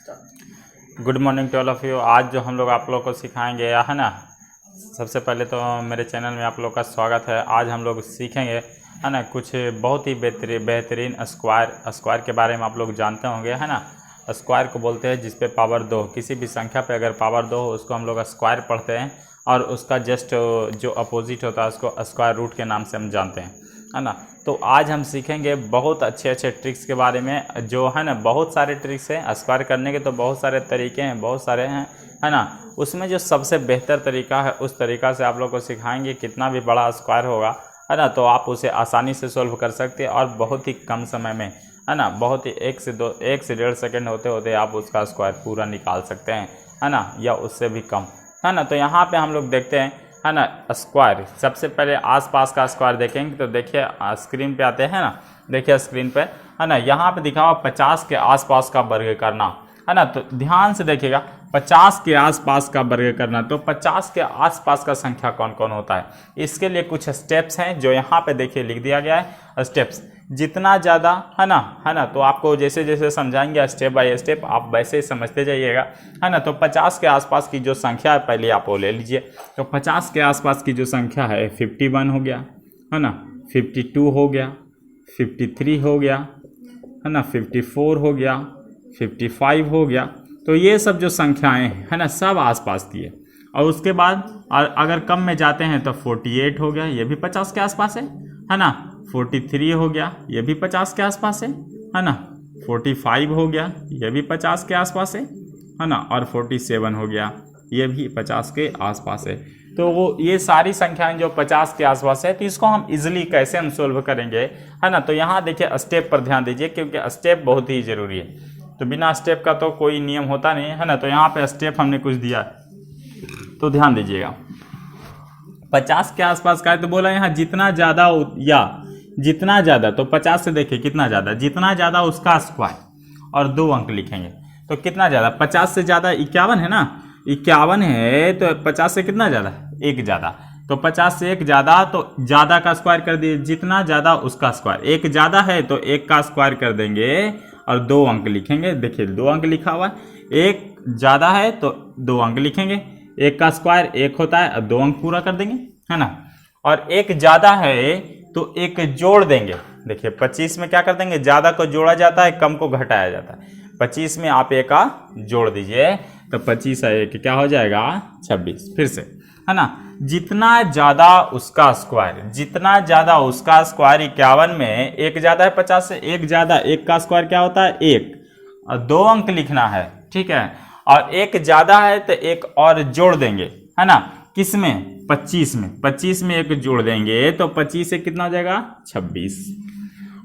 Good morning to all of you. आज जो हम लोग आप लोग को सिखाएंगे है ना, सबसे पहले तो मेरे चैनल में आप लोग का स्वागत है। आज हम लोग सीखेंगे है ना कुछ बहुत ही बेहतरीन स्क्वायर के बारे में आप लोग जानते होंगे है ना। स्क्वायर को बोलते हैं जिस पे पावर 2, किसी भी संख्या पे अगर पावर 2 हो उसको हम लोग स्क्वायर पढ़ते हैं, और उसका जस्ट जो अपोजिट होता है उसको स्क्वायर रूट के नाम से हम जानते हैं है ना। तो आज हम सीखेंगे बहुत अच्छे ट्रिक्स के बारे में, जो है ना बहुत सारे ट्रिक्स हैं स्क्वायर करने के, तो बहुत सारे तरीके हैं, बहुत सारे हैं है ना। उसमें जो सबसे बेहतर तरीका है उस तरीक़ा से आप लोग को सिखाएंगे। कितना भी बड़ा स्क्वायर होगा है ना तो आप उसे आसानी से सोल्व कर सकते हैं, और बहुत ही कम समय में है ना, बहुत ही 1 से 1.5 सेकेंड होते होते आप उसका स्क्वायर पूरा निकाल सकते हैं है ना, या उससे भी कम है ना। तो यहाँ पे हम लोग देखते हैं है ना स्क्वायर। सबसे पहले आसपास का स्क्वायर देखेंगे तो देखिए स्क्रीन पे आते हैं ना, देखिए स्क्रीन पे है ना, यहाँ पे दिखा हुआ 50 के आसपास का वर्ग करना है ना। तो ध्यान से देखिएगा 50 के आसपास का वर्ग करना, तो 50 के आसपास का संख्या कौन कौन होता है, इसके लिए कुछ स्टेप्स हैं जो यहाँ पे देखिए लिख दिया गया है। स्टेप्स जितना ज़्यादा है ना तो आपको जैसे जैसे समझाएंगे स्टेप बाय स्टेप आप वैसे ही समझते जाइएगा है ना। तो 50 के आसपास की जो संख्या है पहले आप वो ले लीजिए। तो 50 के आसपास की जो संख्या है 51 हो गया है ना, 52 हो गया, 53 हो गया है ना, 54 हो गया, 55 हो गया। तो ये सब जो संख्याएं है ना सब आसपास की है। और उसके बाद अगर कम में जाते हैं तो 48 हो गया, ये भी 50 के आसपास है ना। 43 हो गया, ये भी 50 के आसपास है ना। 45 हो गया, ये भी 50 के आसपास है ना। और 47 हो गया, ये भी 50 के आसपास है। तो वो ये सारी संख्याएं जो 50 के आसपास है, तो इसको हम इजीली कैसे हम सोल्व करेंगे है ना। तो यहाँ देखिए स्टेप पर ध्यान दीजिए, क्योंकि स्टेप बहुत ही ज़रूरी है। तो बिना स्टेप का तो कोई नियम होता नहीं है ना। तो यहाँ पे स्टेप हमने कुछ दिया है, तो ध्यान दीजिएगा। 50 के आसपास का है तो बोला यहाँ जितना ज़्यादा या जितना ज़्यादा, तो 50 से देखिए कितना ज़्यादा, जितना ज़्यादा उसका स्क्वायर, और 2 अंक लिखेंगे। तो कितना ज़्यादा, 50 से ज़्यादा 51 है ना, 51 है तो 50 से कितना ज़्यादा, 1 ज़्यादा। तो 50 से 1 ज़्यादा, तो ज़्यादा का स्क्वायर कर दिए, जितना ज़्यादा उसका स्क्वायर। 1 ज़्यादा है तो 1 का स्क्वायर कर देंगे और 2 अंक लिखेंगे। देखिए 2 अंक लिखा हुआ है। 1 ज़्यादा है तो 2 अंक लिखेंगे, 1 का स्क्वायर 1 होता है, 2 अंक पूरा कर देंगे है ना। और 1 ज़्यादा है तो 1 जोड़ देंगे। देखिए 25 में क्या कर देंगे, ज़्यादा को जोड़ा जाता है, कम को घटाया जाता है। 25 में आप 1 का जोड़ दीजिए, तो 25 है 1 क्या हो जाएगा 26। फिर से है ना, जितना ज़्यादा उसका स्क्वायर, जितना ज़्यादा उसका स्क्वायर 51 में 1 ज़्यादा है 50 से, 1 ज़्यादा, 1 का स्क्वायर क्या होता है 1, और 2 अंक लिखना है ठीक है। और 1 ज़्यादा है तो 1 और जोड़ देंगे है ना, किसमें 25 में, 25 में 1 जोड़ देंगे तो 25 से कितना हो जाएगा 26।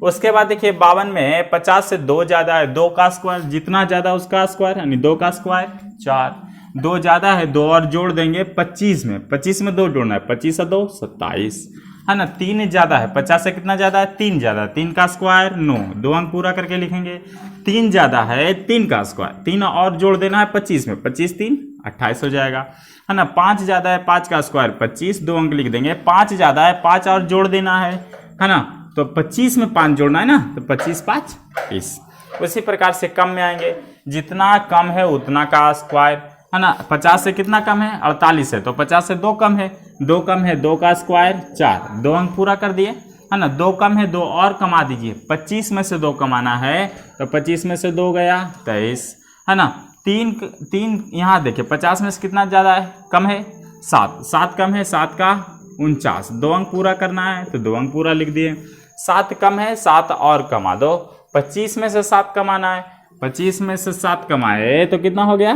उसके बाद देखिए 52 में 50 से 2 ज़्यादा है, 2 का स्क्वायर, जितना ज़्यादा उसका स्क्वायर यानी 2 का स्क्वायर 4, 2 ज़्यादा है 2 और जोड़ देंगे 25 में, 25 में 2 जोड़ना है, 25 और 2 27 है ना। 3 ज़्यादा है, 50 से कितना ज़्यादा है 3 ज़्यादा, 3 का स्क्वायर 9, 2 अंक पूरा करके लिखेंगे। 3 ज़्यादा है 3 का स्क्वायर, 3 और जोड़ देना है 25 में, 25 3 28 हो जाएगा है ना। 5 ज़्यादा है 5 का स्क्वायर 25, 2 अंक लिख देंगे। 5 ज़्यादा है 5 और जोड़ देना है ना। तो 25 में 5 जोड़ना है ना, तो 25 5 30। उसी प्रकार से कम में आएंगे, जितना कम है उतना का स्क्वायर है ना। 50 से कितना कम है 48 है, तो 50 से 2 कम है, 2 कम है 2 का स्क्वायर 4, 2 अंक पूरा कर दिए है ना। 2 कम है 2 और कमा दीजिए, 25 में से 2 कमाना है, तो 25 में से 2 गया 23 है ना। 3 यहाँ देखिए 50 में से कितना ज़्यादा है, कम है 7, 7 कम है 7 का 49, 2 अंक पूरा करना है, तो 2 अंक पूरा लिख दिए। 7 कम है 7 और कमा दो, 25 में से 7 कमाना है, 25 में से 7 कमाए तो कितना हो गया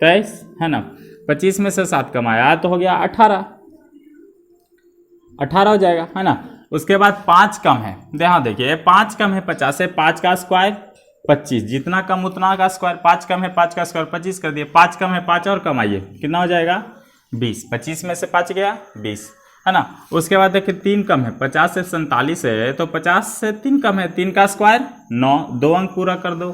23 है ना। 25 में से 7 कमाया तो हो गया 18 हो जाएगा है ना। उसके बाद 5 कम है, यहाँ देखिए 5 कम है 50 से, 5 का स्क्वायर 25, जितना कम उतना का स्क्वायर, 5 कम है 5 का स्क्वायर 25 कर दिए। 5 कम है 5 और कमाइए, कितना हो जाएगा 20, 25 में से 5 गया 20 है ना। उसके बाद देखिए 3 कम है 50 से 47 है, तो 50 से 3 कम है, 3 का स्क्वायर 9, 2 अंक पूरा कर दो।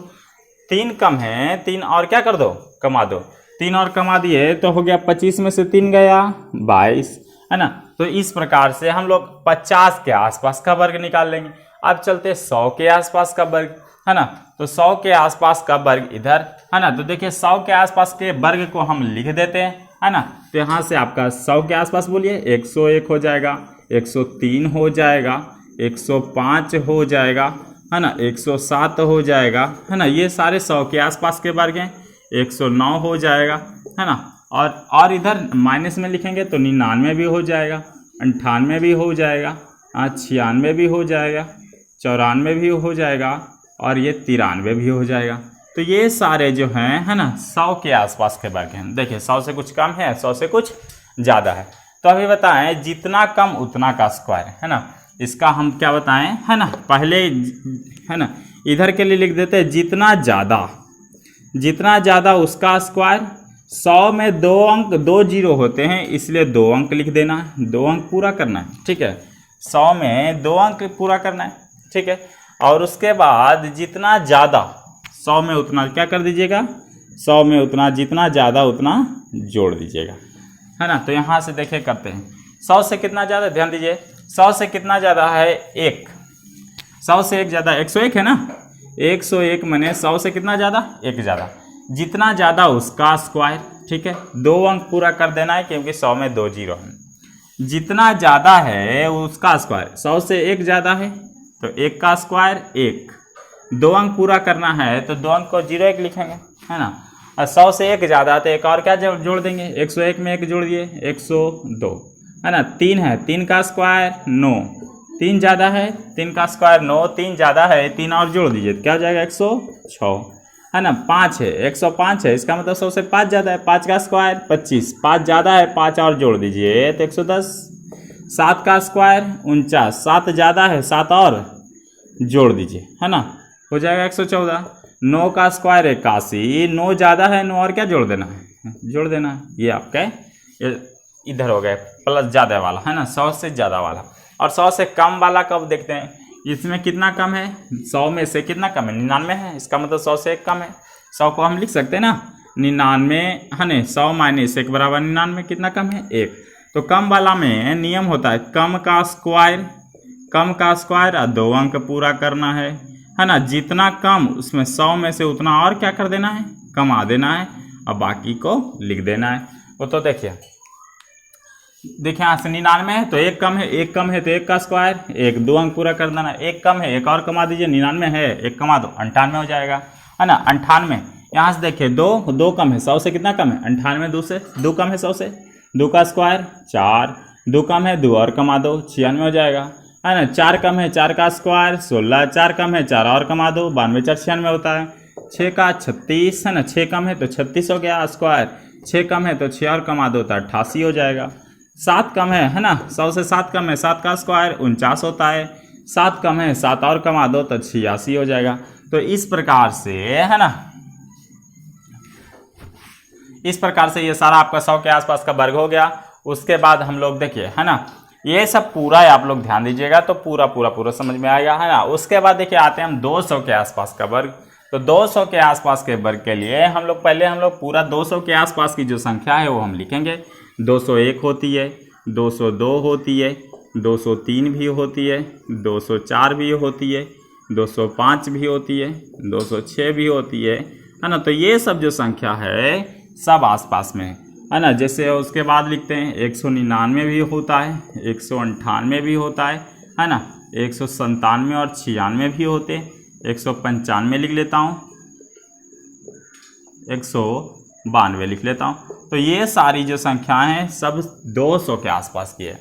3 कम है 3 और क्या कर दो कमा दो, 3 और कमा दिए तो हो गया 25 में से 3 गया 22 है ना। तो इस प्रकार से हम लोग 50 के आसपास का वर्ग निकाल लेंगे। अब चलते 100 के आसपास का वर्ग। है ना। तो 100 के आसपास का वर्ग इधर, है ना। तो देखिए 100 के आसपास के वर्ग को हम लिख देते हैं, है ना। तो यहाँ से आपका 100 के आसपास बोलिए 101 हो जाएगा, 103 हो जाएगा, 105 हो जाएगा, है ना, 107 हो जाएगा, है ना। ये सारे 100 के आसपास के वर्ग हैं। 109 हो जाएगा, है ना। और इधर माइनस में लिखेंगे तो 99 भी हो जाएगा, 98 भी हो जाएगा, 96 भी हो जाएगा, 94 भी हो जाएगा, और ये 93 भी हो जाएगा। तो ये सारे जो हैं, है ना, 100 के आसपास के वर्ग हैं। देखिए 100 से कुछ कम है, 100 से कुछ ज़्यादा है। तो अभी बताएं जितना कम उतना का स्क्वायर, है ना। इसका हम क्या बताएं, है ना, पहले, है ना, इधर के लिए लिख देते हैं जितना ज़्यादा उसका स्क्वायर। 100 में 2 अंक 2 जीरो होते हैं, इसलिए 2 अंक लिख देना है, 2 अंक पूरा करना है, ठीक है। 100 में 2 अंक पूरा करना है, ठीक है। और उसके बाद जितना ज़्यादा 100 में उतना क्या कर दीजिएगा, 100 में उतना जितना ज़्यादा उतना जोड़ दीजिएगा, है ना। तो यहाँ से देखिए करते हैं 100 से कितना ज़्यादा, ध्यान दीजिए 100 से कितना ज़्यादा है 1, 100 से 1 ज़्यादा 101 है ना। 101 मने 100 से कितना ज़्यादा 1 ज़्यादा, जितना ज़्यादा उसका स्क्वायर, ठीक है। 2 अंक पूरा कर देना है क्योंकि 100 में 2 जीरो है। जितना ज़्यादा है उसका स्क्वायर, 100 से 1 ज़्यादा है तो 1 का स्क्वायर 1, 2 अंक पूरा करना है तो 2 अंक को 01 लिखेंगे, है ना। और 100 से 1 ज़्यादा तो एक और क्या जोड़ देंगे, 101 में 1 जोड़ दिए 102, है ना। 3 है, 3 का स्क्वायर 9, 3 ज़्यादा है, 3 का स्क्वायर 9, 3 ज़्यादा है, 3 और जोड़ दीजिए तो क्या हो जाएगा 106, है ना। 5 है, 105 है, इसका मतलब 100 से 5 ज़्यादा है, 5 का स्क्वायर 25, 5 ज़्यादा है, 5 और जोड़ दीजिए तो 110। 7 का स्क्वायर 49, 7 ज़्यादा है, 7 और जोड़ दीजिए, है ना, हो जाएगा 114। 9 का स्क्वायर 81, 9 ज़्यादा है, 9 और क्या जोड़ देना है, जोड़ देना है। ये आपका इधर हो गया प्लस ज़्यादा वाला, है ना, 100 से ज़्यादा वाला। और 100 से कम वाला कब देखते हैं, इसमें कितना कम है, 100 में से कितना कम है, 99 है, इसका मतलब 100 से 1 कम है। 100 को हम लिख सकते हैं ना 99, है ना, 100 माइनस 1 बराबर 99, कितना कम है 1। तो कम वाला में नियम होता है कम का स्क्वायर और 2 अंक पूरा करना है ना। जितना कम उसमें 100 में से उतना और क्या कर देना है, कमा देना है, और बाकी को लिख देना है। वो तो देखिए यहाँ से 99 है तो 1 कम है, 1 कम है तो 1 का स्क्वायर 1, 2 अंक पूरा कर देना, 1 कम है 1 और कमा दीजिए, 99 है 1 कमा दो 98 हो जाएगा, है ना। 98 यहाँ से देखिए 2 कम है, 100 से कितना कम है 98, 2 कम है 100 से, 2 का स्क्वायर 4, 2 कम है 2 और कमा दो 96 हो जाएगा, है ना। 4 कम है, 4 का स्क्वायर 16, 4 कम है 4 और कमा दो 92, 4 96 होता है। 6 का 36, है ना, 6 कम है तो 36 हो गया स्क्वायर, 6 कम है तो 6 और कमा दो तो 88 हो जाएगा। 7 कम है ना, 100 से 7 कम है, 7 का स्क्वायर 49 होता है, 7 कम है 7 और कमा दो तो 86 हो जाएगा। तो इस प्रकार से, है ना, इस प्रकार से ये सारा आपका 100 के आसपास का वर्ग हो गया। उसके बाद हम लोग देखिए, है ना, ये सब पूरा आप लोग ध्यान दीजिएगा तो पूरा समझ में आएगा, है ना। उसके बाद देखिए आते हैं हम 200 के आसपास का वर्ग। तो 200 के आसपास के वर्ग के लिए हम लोग पूरा 200 के आसपास की जो संख्या है वो हम लिखेंगे। 201 होती है, 202 होती है, 203 भी होती है, 204 भी होती है, 205 भी होती है, 206 भी होती है ना। तो ये सब जो संख्या है सब आसपास में है ना। जैसे उसके बाद लिखते हैं 199 भी होता है, 198 भी होता है ना, 197 और 96 भी होते हैं, 195 लिख लेता हूँ, 192 लिख लेता हूँ। तो ये सारी जो संख्याएं हैं सब 200 के आसपास की है।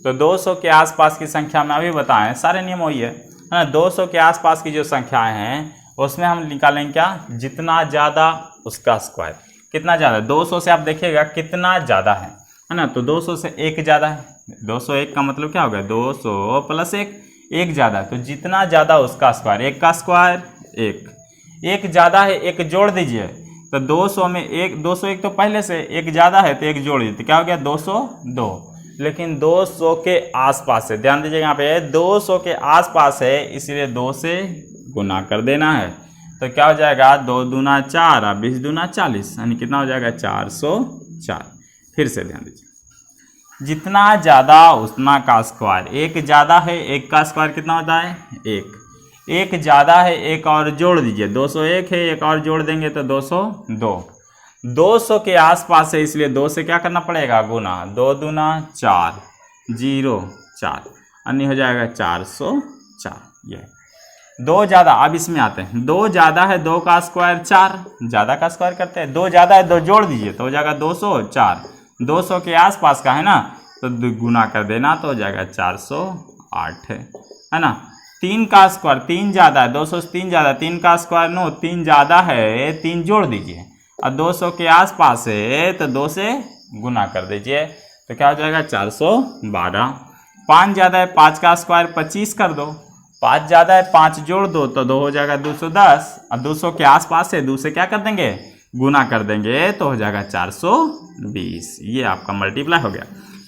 तो 200 के आसपास की संख्या में अभी बताएं, सारे नियम वही है ना। 200 के आसपास की जो संख्याएं हैं उसमें हम निकालेंगे क्या, जितना ज़्यादा उसका स्क्वायर। कितना ज़्यादा, 200 से आप देखिएगा कितना ज़्यादा है ना। तो 200 से 1 ज़्यादा है, 201 का मतलब क्या होगा, 200 प्लस 1 ज़्यादा है। तो जितना ज़्यादा उसका स्क्वायर, 1 का स्क्वायर 1 ज़्यादा है, 1 जोड़ दीजिए तो 200 में 201 तो पहले से 1 ज़्यादा है तो 1 जोड़ दीजिए तो क्या हो गया 202। लेकिन 200 के आसपास है, ध्यान दीजिएगा यहाँ पे 200 के आसपास है, इसलिए 2 से गुना कर देना है। तो क्या हो जाएगा, 2 दूना 4 और 20 दूना 40, यानी कितना हो जाएगा 404। फिर से ध्यान दीजिए, जितना ज़्यादा उतना का स्क्वायर, 1 ज़्यादा है, 1 का स्क्वायर कितना होता है 1, एक ज़्यादा है, एक और जोड़ दीजिए, 201 है, एक और जोड़ देंगे तो 202। 200 के आसपास है, इसलिए 2 से क्या करना पड़ेगा, गुना। 2 दूना 4, 0 4, अन्य हो जाएगा 404। ये 2 ज़्यादा, अब इसमें आते हैं। 2 ज़्यादा है, 2 का स्क्वायर 4, ज़्यादा का स्क्वायर करते हैं। 2 ज़्यादा है, 2 जोड़ दीजिए तो हो जाएगा 204। 200 के आसपास का है ना, तो गुना कर देना तो हो जाएगा 408 है ना। 3 का स्क्वायर, 3 ज़्यादा है, 200 से 3 ज़्यादा, 3 का स्क्वायर 9, 3 ज़्यादा है, 3 जोड़ दीजिए और 200 के आसपास है तो 2 से गुना कर दीजिए तो क्या हो जाएगा 412। 5 ज़्यादा है, 5 का स्क्वायर 25 कर दो। 5 ज़्यादा है, 5 जोड़ दो तो 2 हो जाएगा 210 और 200 के आसपास है, 2 से क्या कर देंगे, गुना कर देंगे तो हो जाएगा 420। ये आपका मल्टीप्लाई हो गया।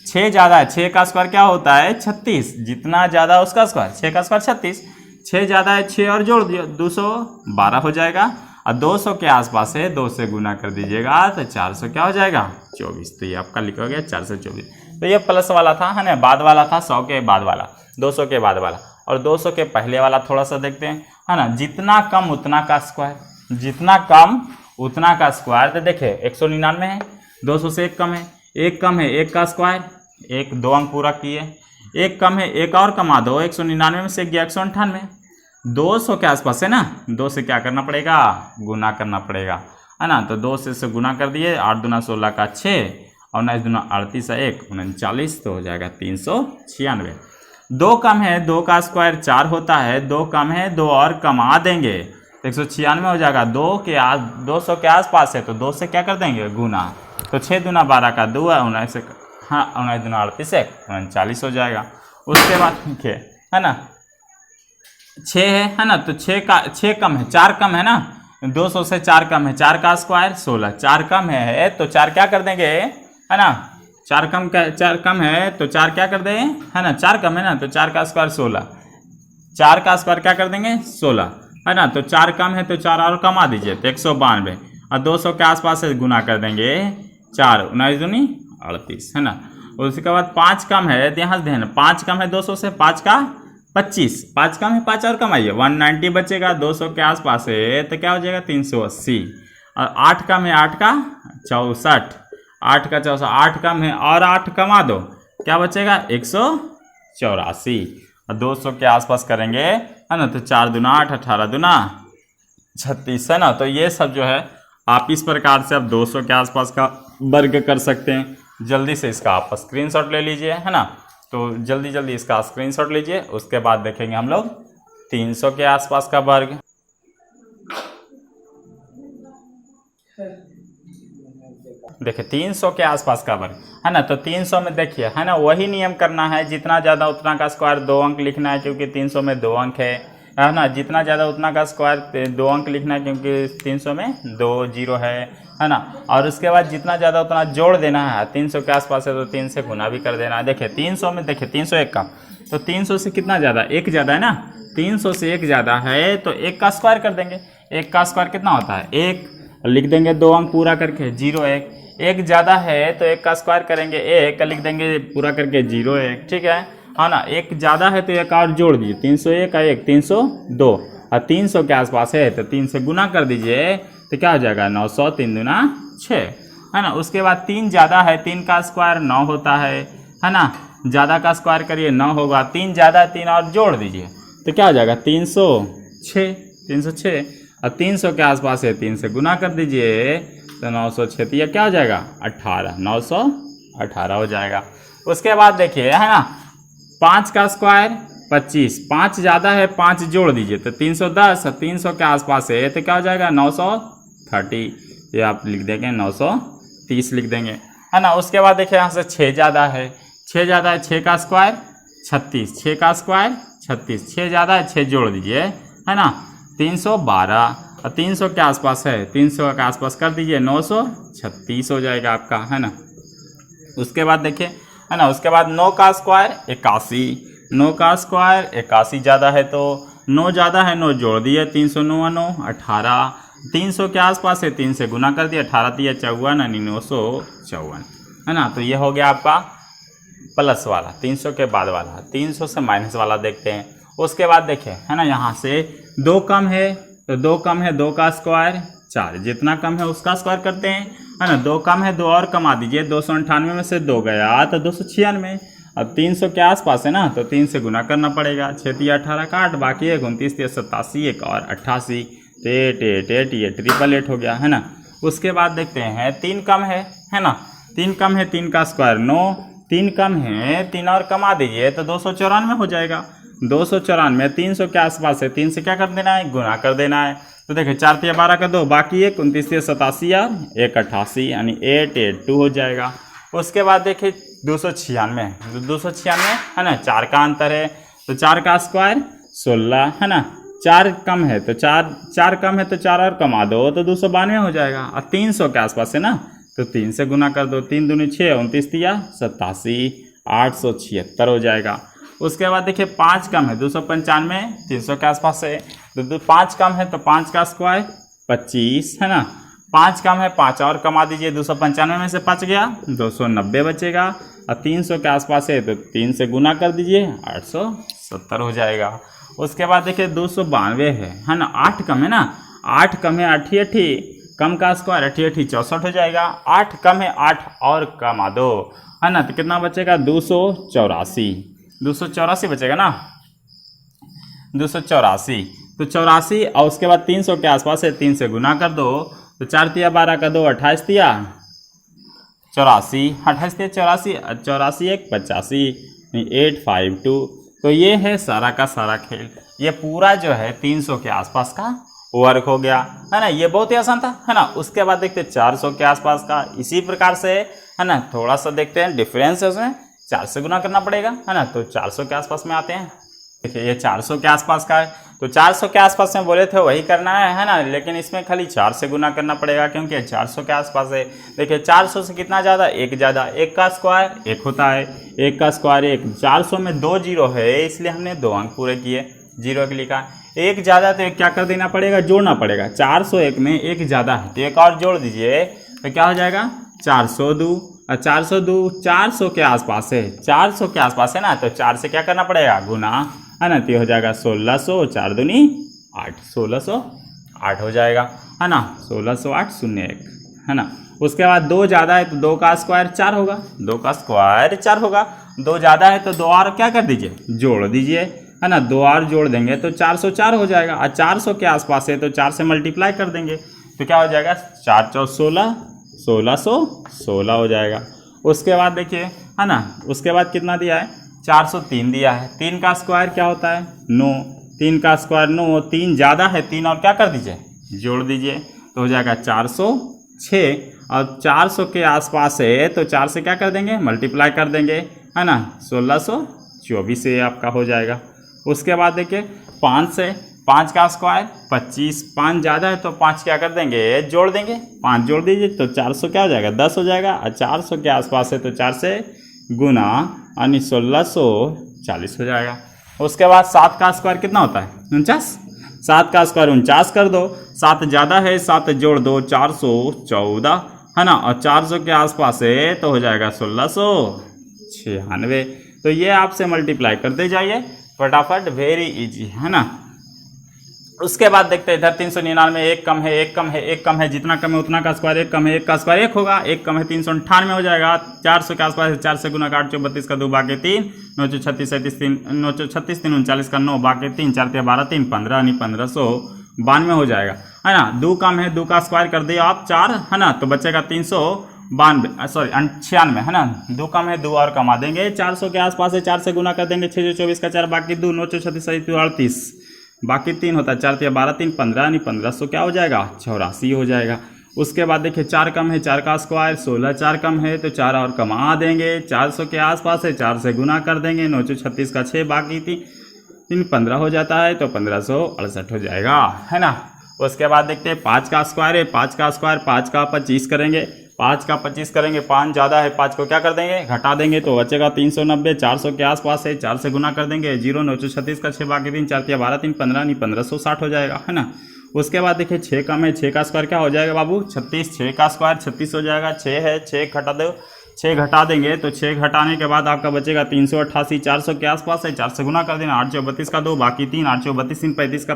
6 ज़्यादा है, 6 का स्क्वायर क्या होता है 36, जितना ज़्यादा उसका स्क्वायर, 6 का स्क्वायर 36। 6 ज़्यादा है, 6 और जोड़ दिया 212 हो जाएगा और 200 के आसपास है, 2 से गुना कर दीजिएगा तो 400 क्या हो जाएगा 24। तो ये आपका लिखा हो गया 424। तो ये प्लस वाला था है ना, बाद वाला था 100 के बाद वाला, 200 के बाद वाला। और 200 के पहले वाला थोड़ा सा देखते हैं है ना। जितना कम उतना का स्क्वायर, जितना कम उतना का स्क्वायर। तो देखिए 199 है, 200 से एक कम है, एक कम है, एक का स्क्वायर, एक 2 अंक पूरा किए। एक कम है, एक और कमा दो, 199 में से गया 198। 200 के आसपास है ना, 2 से क्या करना पड़ेगा, गुना करना पड़ेगा है ना। तो 2 से गुना कर दिए, 8 दूना 16 का 6 और 9 दूना 38 1 39, तो हो जाएगा 396। 2 कम है, 2 का स्क्वायर 4 होता है, 2 कम है, 2 और कमा देंगे 196 हो जाएगा। 200 के आसपास है तो 2 से क्या कर देंगे, गुना। तो 6 दूना 12 का 2 है, 19 हाँ 19 दूना 38 39 हो जाएगा। उसके बाद देखिए है ना 6 है ना, तो 6 कम है, 4 कम है ना, 200 से 4 कम है, 4 का स्क्वायर 16, 4 कम है तो 4 क्या कर देंगे है ना, 4 कम है तो 4 क्या कर देंगे है ना, 4 कम है ना तो 4 का स्क्वायर 16, 4 का स्क्वायर क्या कर देंगे 16 है ना। तो 4 कम है तो 4 और कमा दीजिए तो 192 और 200 के आसपास से गुना कर देंगे 4 19 दूनी 38 है ना। उसके बाद 5 कम है, यहाँ से ध्यान, 5 कम है 200 से, 5 का 25, 5 कम है, 5 और कमाइए 190 बचेगा। 200 के आसपास है तो क्या हो जाएगा 380 और 8 कम है, 8 का 64, 8 का 64, 8 कम है और 8 कमा दो, क्या बचेगा 184 और 200 के आसपास करेंगे है ना। तो 4 दूना 8, 18 दूना 36 है ना। तो ये सब जो है आप इस प्रकार से आप 200 के आसपास का वर्ग कर सकते हैं। जल्दी से इसका आप स्क्रीनशॉट ले लीजिए है ना। तो जल्दी इसका स्क्रीनशॉट लीजिए। उसके बाद देखेंगे हम लोग 300 के आसपास का वर्ग। देखिए 300 के आसपास का वर्ग है ना। तो 300 में देखिए है ना, वही नियम करना है, जितना ज़्यादा उतना का स्क्वायर 2 अंक लिखना है, क्योंकि 300 में 2 अंक है ना। जितना ज़्यादा उतना का स्क्वायर 2 अंक लिखना है, क्योंकि 300 में 2 0 है ना। और उसके बाद जितना ज़्यादा उतना जोड़ देना है, 300 के आसपास है तो 3 से गुना भी कर देना है। देखिए 300 में देखिए 301 का, तो 300 से कितना ज़्यादा, 1 ज़्यादा है ना। 300 से 1 ज़्यादा है तो 1 का स्क्वायर कर देंगे। 1 का स्क्वायर कितना होता है 1, लिख देंगे 2 अंक पूरा करके 0 1। 1 ज़्यादा है तो 1 का स्क्वायर करेंगे 1, लिख देंगे पूरा करके 0 1, ठीक है ना। 1 ज़्यादा है तो 1 और जोड़ दीजिए, 301 का 1 302 और 300 के आसपास है तो 3 से गुना कर दीजिए तो क्या हो जाएगा 900, 3 दूना 6 है ना। उसके बाद 3 ज़्यादा है, 3 का स्क्वायर 9 होता है ना। ज़्यादा का स्क्वायर करिए 9 होगा, 3 ज़्यादा है 3 और जोड़ दीजिए तो क्या हो जाएगा 306 और 300 के आसपास है 3 से गुना कर दीजिए तो 906, तो यह क्या हो जाएगा 18, 918 हो जाएगा। उसके बाद देखिए है ना 5 का स्क्वायर 25, 5 ज़्यादा है 5 जोड़ दीजिए तो 310 और 300 के आसपास है तो क्या हो जाएगा 930, ये आप लिख देंगे 930 लिख देंगे है ना। उसके बाद देखिए यहाँ से 6 ज़्यादा है, 6 ज़्यादा है 6 का स्क्वायर 36, 6 का स्क्वायर 36, 6 ज़्यादा है 6 जोड़ दीजिए है ना 312 और 300 के आसपास है 300 के आसपास कर दीजिए 936 हो जाएगा आपका है ना। उसके बाद देखिए है ना, उसके बाद 9 का स्क्वायर 81, 9 का स्क्वायर 81 ज़्यादा है तो 9 ज़्यादा है 9 जोड़ दिए 309 9 18, 300 के आसपास है 3 से गुना कर दिया 18 दिया 54 यानी 954 है ना। तो ये हो गया आपका प्लस वाला 300 के बाद वाला। 300 से माइनस वाला देखते हैं। उसके बाद देखिए है ना, यहाँ से 2 कम है तो 2 कम है 2 का स्क्वायर 4, जितना कम है उसका स्क्वायर करते हैं है ना। 2 कम है 2 और कमा दीजिए, 298 में से 2 गया तो 296। अब 300 के आसपास है ना, तो 3 से गुना करना पड़ेगा। 6 3 18 का 8, बाकी 1 29 3 87 1 और 88, तो 8 8 8 ये 888 हो गया है ना। उसके बाद देखते हैं 3 कम है ना, 3 कम है 3 का स्क्वायर 9, 3 कम है 3 और कमा दीजिए तो 294 हो जाएगा। 294 300 के आसपास है, 3 से क्या कर देना है, गुना कर देना है। तो देखिए 4 3 12 का 2, बाकी 1 29 3 87 और 1 88 यानी 882 हो जाएगा। उसके बाद देखिए 296 है ना, 4 का अंतर है तो 4 का स्क्वायर 16 है ना। 4 कम है तो 4 कम है तो 4 और कमा दो तो 292 हो जाएगा। और 300 के आसपास है ना, तो 3 से गुना कर दो, 3 दूनी 6 29 3 87 876 हो जाएगा। उसके बाद देखिए 5 कम है 295, 300 के आसपास है तो 5 कम है तो 5 का स्क्वायर 25 है ना। 5 कम है 5 और कमा दीजिए, 295 में से 5 गया 290 बचेगा। और 300 के आसपास है तो 3 से गुना कर दीजिए 870 हो जाएगा। उसके बाद देखिए 292 है ना, 8 कम है ना, 8 कम है 88, कम का स्क्वायर 88 64 हो जाएगा। 8 कम है 8 और कमा दो है ना, तो कितना बचेगा 284 बचेगा ना, 284 तो 84। और उसके बाद 300 के आसपास है, 3 से गुना कर दो तो 4 3 12 का 2 28 3 84 28 3 84 84 1 85 852। तो ये है सारा का सारा खेल। ये पूरा जो है 300 के आसपास का वर्क हो गया है ना, ये बहुत ही आसान था है ना। उसके बाद देखते हैं 400 के आसपास का, इसी प्रकार से है ना, थोड़ा सा देखते हैं डिफरेंस है उसमें, 4 से गुना करना पड़ेगा है ना। तो 400 के आसपास में आते हैं, देखिए ये 400 के आसपास का है तो 400 के आसपास में बोले थे वही करना है ना, लेकिन इसमें खाली 4 से गुना करना पड़ेगा क्योंकि 400 के आसपास है। देखिए 400 से कितना ज़्यादा, 1 ज़्यादा, 1 का स्क्वायर 1 होता है, 1 का स्क्वायर 1। 400 में 2 जीरो है इसलिए हमने 2 अंक पूरे किए, 0 के लिखा। 1 ज़्यादा तो क्या कर देना पड़ेगा, जोड़ना पड़ेगा। 401 में 1 ज़्यादा है तो 1 और जोड़ दीजिए तो क्या हो जाएगा 402। 402 400 के आसपास है, 400 के आसपास है ना, तो 4 से क्या करना पड़ेगा, गुना है ना, तो हो जाएगा 1600, 4 दूनी 8, 1608 हो जाएगा है ना, 160801 है ना। उसके बाद 2 ज़्यादा है तो 2 का स्क्वायर 4 होगा, 2 का स्क्वायर 4 होगा। 2 ज़्यादा है तो 2 और क्या कर दीजिए, जोड़ दीजिए है ना, 2 और जोड़ देंगे तो 404 हो जाएगा। और 400 के आसपास है तो 4 से मल्टीप्लाई कर देंगे तो क्या हो जाएगा, 4 4 16, 1616 हो जाएगा। उसके बाद देखिए है ना, उसके बाद कितना दिया है, 403 दिया है। 3 का स्क्वायर क्या होता है, 9, 3 का स्क्वायर 9, 3 ज़्यादा है, 3 और क्या कर दीजिए, जोड़ दीजिए तो हो जाएगा 406। और 400 के आसपास है तो 4 से क्या कर देंगे, मल्टीप्लाई कर देंगे है ना, 1624 से आपका हो जाएगा। उसके बाद देखिए 5 से, 5 का स्क्वायर 25, 5 ज़्यादा है तो 5 क्या कर देंगे, जोड़ देंगे, 5 जोड़ दीजिए तो 400 क्या हो जाएगा, 10 हो जाएगा। और 400 के आसपास है तो 4 से गुना यानी 1640 हो जाएगा। उसके बाद 7 का स्क्वायर कितना होता है, 49, 7 का स्क्वायर 49 कर दो, 7 ज़्यादा है 7 जोड़ दो 414 है ना। और 400 के आसपास है तो हो जाएगा 1696। तो ये आपसे मल्टीप्लाई करते जाइए फटाफट, वेरी इजी है ना। उसके बाद देखते हैं इधर 399, 1 कम है 1 कम है 1 कम है, जितना कम है उतना का स्क्वायर 1 कम है, 1 का स्क्वायर 1 होगा, 1 कम है 398 हो जाएगा। 400 के आसपास 4 से गुना 8 32 का 2 बाकी 3, 936 37 3 936 3 39 का 9 बाकी 3, 4 3 12 3 15 नहीं 1592 हो जाएगा है ना। 2 कम है 2 का स्क्वायर कर दिए आप 4 है ना, तो बचेगा 392 सॉरी 96 है ना। 2 कम है 2 और कमा देंगे, 400 के आसपास है 4 से गुना कर देंगे, 6 24 का 4 बाकी 2, 936 38 बाकी 3 होता है, 4 3 12 3 15 नहीं 1500 क्या हो जाएगा, 84 हो जाएगा। उसके बाद देखिए 4 कम है 4 का स्क्वायर 16, 4 कम है तो 4 और कमा देंगे, 400 के आसपास है 4 से गुना कर देंगे, 936 का 6 बाकी 3 15 हो जाता है तो 1568 हो जाएगा है ना। उसके बाद देखते हैं 5 का स्क्वायर है, 5 का स्क्वायर 5 का 25 करेंगे, 5 का 25 करेंगे, 5 ज़्यादा है 5 को क्या कर देंगे, घटा देंगे तो बचेगा 390। 400 के आसपास है 4 से गुना कर देंगे, 0 936 का 6 बाकी 3, 4 3 12 3 15 नहीं 1560 हो जाएगा है ना। उसके बाद देखिए 6 कम है 6 का स्क्वायर क्या हो जाएगा बाबू, 36, 6 का स्क्वायर 36 हो जाएगा, 6 है 6 घटा दो 6 घटा देंगे तो 6 घटाने के बाद आपका बचेगा 388, 400 के आसपास है, 4 से गुना कर देना, 8 चौ 32 का 2 बाकी 3, 8 चौ 32 3 35 का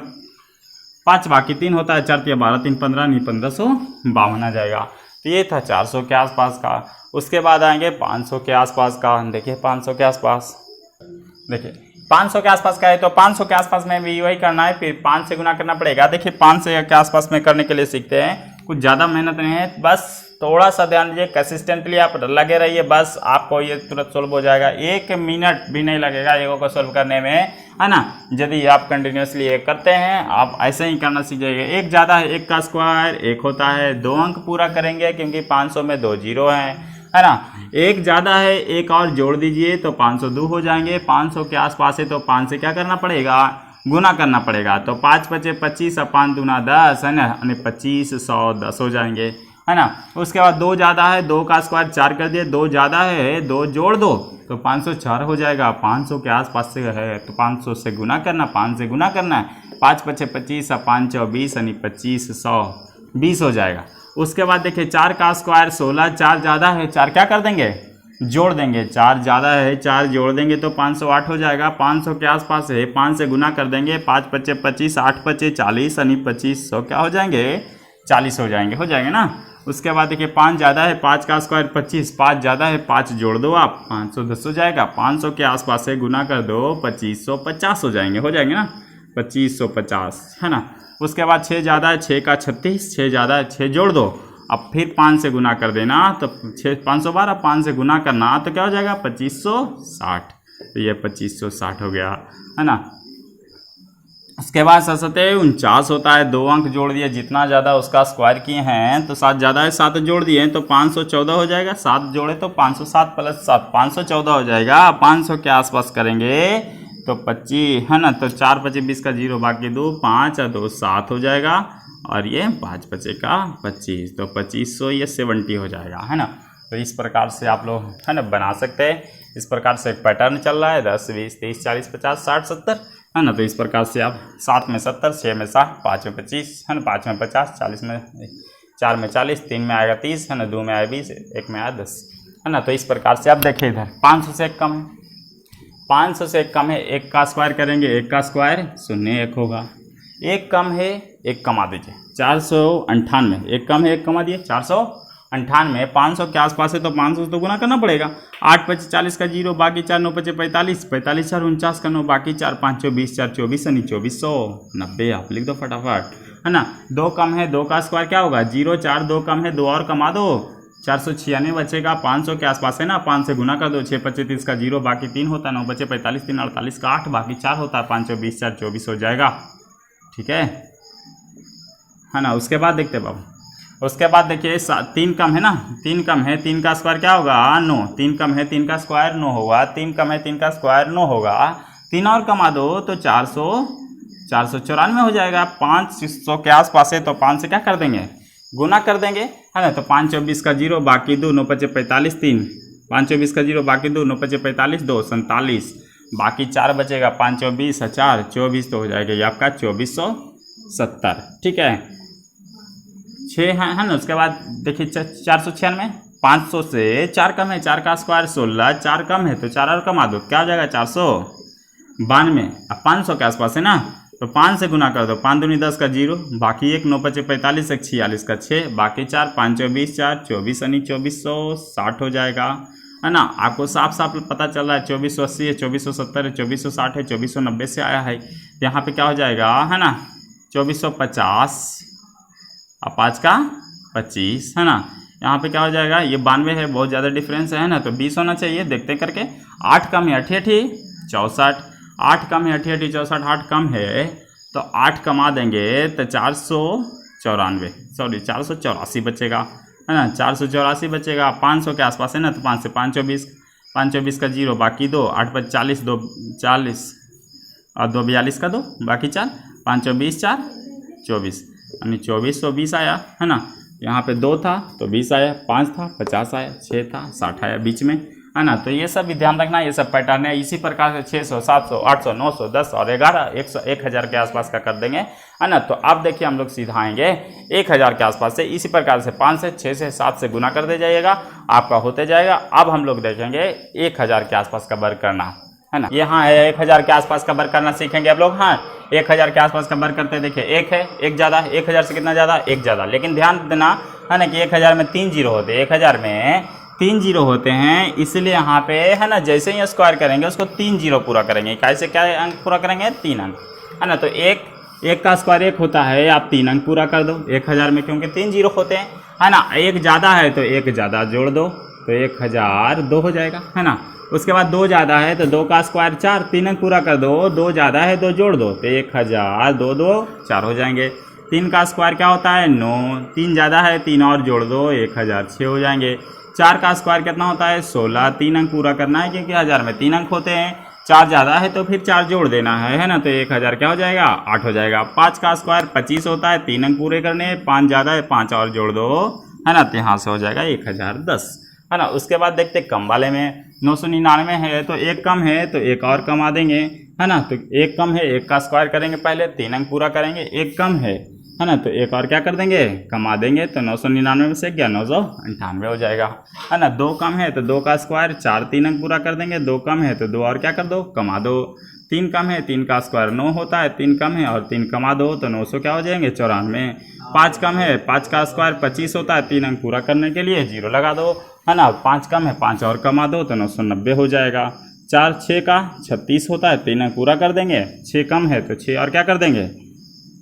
5 बाकी 3 होता है, 4 तिया 12 3 15 नहीं 1552 आ जाएगा। तो ये था 400 के आसपास का। उसके बाद आएंगे 500 के आसपास का। देखिए 500 के आसपास, देखिए 500 के आसपास का है तो 500 के आसपास में भी वही करना है, फिर 5 से गुना करना पड़ेगा। देखिए 500 के आसपास में करने के लिए सीखते हैं, कुछ ज़्यादा मेहनत नहीं है, बस थोड़ा सा ध्यान दीजिए, कंसिस्टेंटली आप लगे रहिए, बस आपको ये तुरंत सोल्व हो जाएगा। 1 मिनट भी नहीं लगेगा एगो को सोल्व करने में, है ना। यदि आप कंटिन्यूसली ये करते हैं, आप ऐसे ही करना सीख जाइए। 1 ज़्यादा है, 1 का स्क्वायर 1 होता है, 2 अंक पूरा करेंगे क्योंकि 500 में 2 जीरो हैं, है ना। 1 ज़्यादा है, 1 और जोड़ दीजिए तो 502 हो जाएंगे। 500 के आसपास है तो 5 से क्या करना पड़ेगा, गुना करना पड़ेगा। तो 5 पचे 25 और 5 दूना 10, है ना, यानी 25 100 10 हो जाएंगे, है ना। उसके बाद 2 ज़्यादा है, 2 का स्क्वायर 4 कर दिए, 2 ज़्यादा है 2 जोड़ दो तो 504 हो जाएगा। 500 के आसपास से है तो 500 से गुना करना, 5 से गुना करना है, 5 पचे 25 और 5 चौ 20 यानी 25 100 20 हो जाएगा। उसके बाद देखिए 4 का स्क्वायर 16, 4 ज़्यादा है, 4 क्या कर देंगे, जोड़ देंगे, 4 ज़्यादा है 4 जोड़ देंगे तो 508 हो जाएगा। 500 के आसपास है, 5 से गुना कर देंगे, 5 पचे 25 8 पचे 40 यानी 2500 क्या हो जाएंगे, 40 हो जाएंगे, हो जाएंगे ना। उसके बाद देखिए 5 ज़्यादा है, 5 का स्क्वायर 25, 5 ज़्यादा है 5 जोड़ दो आप, 510 हो जाएगा। 500 के आसपास से गुना कर दो 2550 हो जाएंगे, हो जाएंगे ना, 2550, है ना। उसके बाद 6 ज़्यादा है, 6 का 36, 6 ज़्यादा है 6 जोड़ दो, अब फिर 5 से गुना कर देना तो 512, 5 से गुना करना तो क्या हो जाएगा 2560, तो ये 2560 हो गया, है ना। उसके बाद 49 होता है, 2 अंक जोड़ दिए, जितना ज़्यादा उसका स्क्वायर किए हैं तो 7 ज़्यादा है 7 जोड़ दिए हैं तो 514 हो जाएगा, 7 जोड़े तो 507 प्लस 7 514 हो जाएगा। 500 के आसपास करेंगे तो 25, है ना, तो 4 पचे 20 का 0 बाकी 2 5 और 2 7 हो जाएगा, और ये 5 पचे का 25 तो 2500 ये 70 हो जाएगा, है ना। तो इस प्रकार से आप लोग, है ना, बना सकते हैं। इस प्रकार से एक पैटर्न चल रहा है 10 20 30 40 50 60 70, है ना। तो इस प्रकार से आप 7 में 70, 6 में 60, 5 में 25, है ना, 5 में 50, 40 में 4 में 40, 3 में आएगा 30, है ना, 2 में आएगा 20, 1 में आया 10, है ना। तो इस प्रकार से आप देखिए इधर 500 से एक कम है, 500 से एक कम है, 1 का स्क्वायर करेंगे, 1 का स्क्वायर 0 1 होगा, 1 कम है 1 कमा दीजिए, 498, 1 कम है 1 कमा दिए 498। 500 के आसपास है तो 500 से तो गुना करना पड़ेगा, 8 पचे 40 का 0 बाकी 4 9 पचे 45, 45 4 49 का 9 बाकी 4 5 24 4 24 यानी 2490 आप लिख दो फटाफट, है ना। 2 कम है, 2 का स्क्वायर क्या होगा 0 4, 2 कम है 2 और कमा दो 496 बचेगा। 500 के आसपास है ना, 5 से गुना कर दो, 6 पचे 30 का 0 बाकी 3 होता है, 9 बचे 45 3 48 का 8 बाकी 4 होता है, 5 24 4 24 हो जाएगा, ठीक है ना। उसके बाद देखते बाबू, उसके बाद देखिए 3 कम है ना, 3 कम है, 3 का स्क्वायर क्या होगा 9, 3 कम है 3 का स्क्वायर 9 होगा, 3 कम है 3 का स्क्वायर 9 होगा, 3 और कमा दो तो 494 हो जाएगा। 500 के आसपास है तो 5 से क्या कर देंगे, गुना कर देंगे, है ना। तो 5 24 का 0 बाकी 2 9 पचे 45 3, 5 24 का 0 बाकी 2 9 पचे 45 2 47 बाकी 4 बचेगा, 5 24 4 24 तो हो जाएगा ये आपका 2470, ठीक है 6 है ना। उसके बाद देखिए 496, 500 से 4 कम है, 4 का स्क्वायर 16, 4 कम है तो 4 और कमा दो क्या हो जाएगा 492। अब 500 के आसपास है ना तो 5 से गुना कर दो, 5 दूनी 10 का 0 बाकी 1 9 पचे 45 1 46 का 6 बाकी 4 5 24 4 24 यानी 2460 हो जाएगा, है ना। आपको साफ साफ पता चल रहा है 2480 है, 2470 है, 2460 है, 2490 से आया है, यहाँ पे क्या हो जाएगा, है ना, 2450 और 5 का 25, है ना। यहाँ पे क्या हो जाएगा, ये 92 है, बहुत ज़्यादा डिफरेंस है ना, तो 20 होना चाहिए, देखते करके। 8 कम है 88 64, 8 कम है 88 64, 8 कम है तो 8 कमा देंगे तो 484 बचेगा, है ना, 484 बचेगा। 500 के आसपास है ना तो 5 से 5 24 का 0 बाकी 2 8 5 40 2 40 और 2 42 का 2 बाकी 4 5 24 4 24 यानी 2420 आया, है ना। यहाँ पे 2 था तो 20 आया, 5 था 50 आया, 6 था 60 आया बीच में, है ना। तो ये सब भी ध्यान रखना, ये सब पैटर्न है। इसी प्रकार से 600, 700, 800, 900, 10 और 11, 100, 1000 के आसपास का कर देंगे, है ना। तो अब देखिए हम लोग सीधा आएंगे 1000 के आसपास से। इसी प्रकार से 5 से, 6 से, 7 से गुना कर दे जाइएगा, आपका होते जाएगा। अब हम लोग देखेंगे 1000 के आसपास का वर्ग करना, है ना। यहाँ है 1000 के आसपास का वर्ग करना सीखेंगे आप लोग। हाँ, 1000 के आसपास का वर्ग करते हैं। देखिए एक है, एक ज़्यादा है, 1000 से कितना ज़्यादा, एक ज़्यादा। लेकिन ध्यान देना, है ना, कि 1000 में 3 जीरो होते हैं, 1000 में 3 जीरो होते हैं, इसलिए यहाँ पे, है ना, जैसे ही स्क्वायर करेंगे उसको 3 जीरो पूरा करेंगे। कैसे क्या अंक पूरा करेंगे, 3 अंक, है ना। तो एक का स्क्वायर 1 होता है, आप 3 अंक पूरा कर दो 1000 में, क्योंकि 3 जीरो होते हैं, है ना। एक ज़्यादा है तो एक ज़्यादा जोड़ दो, तो 1002 हो जाएगा, है ना। उसके बाद 2 ज़्यादा है तो 2 का स्क्वायर 4, 3 अंक पूरा कर दो। 2 ज़्यादा है 2 जोड़ दो, तो 1000, 2 2 4 हो जाएंगे। 3 का स्क्वायर क्या होता है, 9, 3 ज़्यादा है 3 और जोड़ दो, 1006 हो जाएंगे। 4 का स्क्वायर कितना होता है, 16, 3 अंक पूरा करना है, क्योंकि 1000 में 3 अंक होते हैं। 4 ज़्यादा है तो फिर 4 जोड़ देना है ना। तो 1000 क्या हो जाएगा, 8 हो जाएगा। 5 का स्क्वायर 25 होता है, 3 अंक पूरे करने हैं। 5 ज़्यादा है 5 और जोड़ दो, है ना। तो यहाँ से हो जाएगा 1010, है ना। उसके बाद देखते हैं कम वाले में 999 है तो एक कम है तो एक और कमा देंगे, है ना। तो एक कम है, एक का स्क्वायर करेंगे पहले, 3 अंक पूरा करेंगे। एक कम है ना, तो एक और क्या कर देंगे, कमा देंगे। तो 999 में से 998 हो जाएगा, है ना। 2 कम है तो 2 का स्क्वायर 4, 3 अंक पूरा कर देंगे। 2 कम है तो 2 और क्या कर दो, कमा दो। 3 कम है, 3 का स्क्वायर 9 होता है, 3 कम है और 3 कमा दो, तो 900 क्या हो जाएंगे, 94। 5 कम है, 5 का स्क्वायर 25 होता है, 3 अंक पूरा करने के लिए 0 लगा दो, है ना। 5 कम है, 5 और कमा दो, तो 990 हो जाएगा। 4 6 का 36 होता है, 3 अंक पूरा कर देंगे। 6 कम है तो 6 और क्या कर देंगे,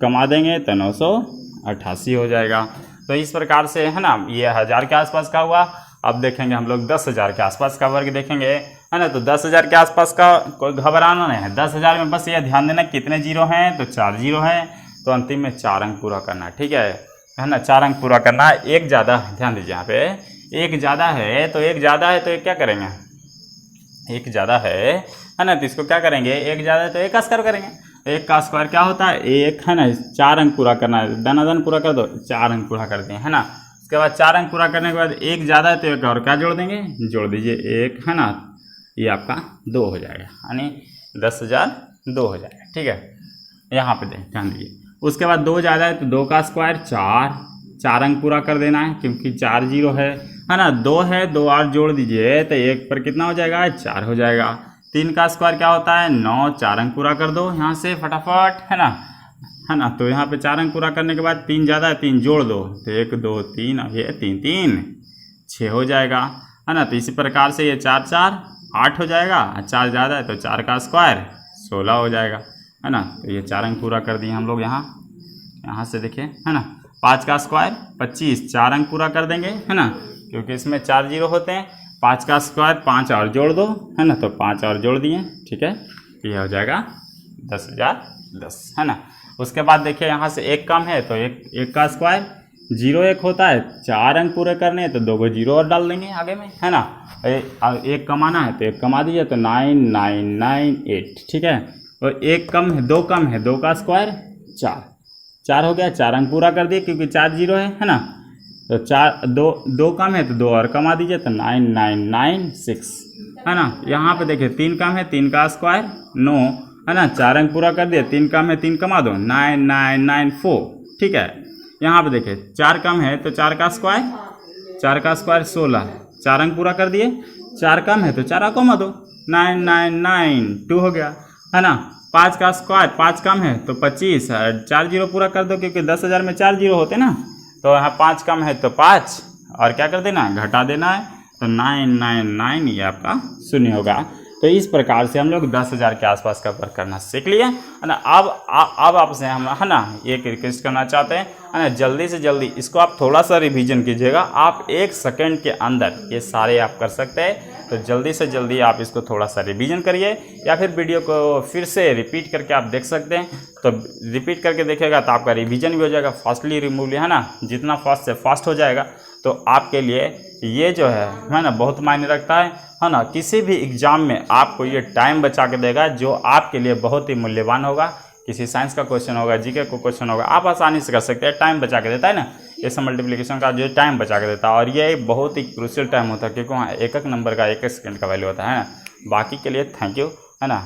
कमा देंगे, तो 988 हो जाएगा। तो इस प्रकार से, है ना, ये 1000 के आसपास का हुआ। अब देखेंगे हम लोग 10,000 के आसपास का वर्ग देखेंगे, है ना। तो 10,000 के आसपास का कोई घबराना नहीं है। 10,000 में बस ये ध्यान देना कितने जीरो हैं, तो 4 जीरो हैं, तो अंतिम में 4 अंक पूरा करना है, ठीक है ना। 4 अंक पूरा करना है। एक ज़्यादा, ध्यान दीजिए यहाँ पे, एक ज़्यादा है तो एक क्या करेंगे, एक ज़्यादा है ना, तो इसको क्या करेंगे, एक ज़्यादा है तो एक का स्क्वायर करेंगे। एक का स्क्वायर क्या होता है, एक, है ना। 4 अंक पूरा करना है, दनादन पूरा कर दो, 4 अंक पूरा कर दिए, है ना। उसके बाद 4 अंक पूरा करने के बाद एक ज़्यादा है तो एक और क्या जोड़ देंगे, जोड़ दीजिए एक, है ना। ये आपका 2 हो जाएगा, यानी 10,002 हो जाएगा, ठीक है। यहाँ पे ध्यान दीजिए। उसके बाद 2 ज़्यादा है तो 2 का स्क्वायर 4 अंक पूरा कर देना है, क्योंकि 4 जीरो है ना। 2 है, 2 और जोड़ दीजिए तो 1 पर कितना हो जाएगा, 4 हो जाएगा। 3 का स्क्वायर क्या होता है, 9, 4 अंक पूरा कर दो यहाँ से फटाफट, है ना। तो यहाँ पे 4 अंक पूरा करने के बाद 3 ज़्यादा है, 3 जोड़ दो, तो 1 2 3, अब ये 3 3 6 हो जाएगा, है ना। तो इसी प्रकार से ये 4 4 8 हो जाएगा। 4 ज़्यादा है तो 4 का स्क्वायर 16 हो जाएगा, है ना। तो ये 4 अंक पूरा कर दिए हम लोग यहाँ से देखिए, है ना। 5 का स्क्वायर 25, 4 अंक पूरा कर देंगे, है ना, क्योंकि इसमें 4 जीरो होते हैं। 5 का स्क्वायर 5 और जोड़ दो, है ना। तो 5 और जोड़ दिए, ठीक है। तो यह हो जाएगा 10,010, है ना। उसके बाद देखिए यहाँ से एक कम है तो एक का स्क्वायर 0 1 होता है, 4 अंक पूरे करने हैं तो 2 को 0 और डाल देंगे आगे में, है ना। एक कमाना है तो एक कमा दीजिए, तो 9998, ठीक है। और एक कम है, 2 कम है, 2 का स्क्वायर 4 हो गया। 4 अंक पूरा कर दिए क्योंकि 4 जीरो है ना। तो 2 कम है तो 2 और कमा दीजिए, तो 9996, है ना। यहाँ पे देखिए 3 कम है, 3 का स्क्वायर 9, है ना। 4 अंक पूरा कर दिए, 3 कम है 3 कमा दो, 9994, ठीक है। यहाँ पे देखिए 4 कम है तो 4 का स्क्वायर 16, 4 अंक पूरा कर दिए। 4 कम है तो 4 कमा दो, 9992 हो गया, है ना। 5 का स्क्वायर 5 कम है तो 25, 4 जीरो पूरा कर दो, क्योंकि 10,000 में 4 जीरो होते ना। तो यहाँ 5 कम है तो 5 और क्या कर देना है, घटा देना है, तो 999 ये आपका शून्य होगा। तो इस प्रकार से हम लोग 10,000 के आसपास का वर्क करना सीख लिए, है ना। अब आपसे हम, है ना, एक रिक्वेस्ट करना चाहते हैं, है ना, जल्दी से जल्दी इसको आप थोड़ा सा रिवीजन कीजिएगा। आप 1 सेकंड के अंदर ये सारे आप कर सकते हैं, तो जल्दी से जल्दी आप इसको थोड़ा सा रिवीजन करिए, या फिर वीडियो को फिर से रिपीट करके आप देख सकते हैं। तो रिपीट करके देखिएगा तो आपका रिवीजन भी हो जाएगा, फास्टली रिमूवली, है ना। जितना फास्ट से फास्ट हो जाएगा तो आपके लिए ये जो है ना, बहुत मायने रखता है ना। किसी भी एग्ज़ाम में आपको ये टाइम बचा के देगा, जो आपके लिए बहुत ही मूल्यवान होगा। किसी साइंस का क्वेश्चन होगा, जीके का क्वेश्चन होगा, आप आसानी से कर सकते हैं, टाइम बचा के देता है ना। ये सब मल्टीप्लिकेशन का जो टाइम बचा के देता है, और ये बहुत ही क्रूशियल टाइम होता है क्योंकि वहाँ एक एक नंबर का एक एक सेकंड का वैल्यू होता है ना। बाकी के लिए थैंक यू, है ना।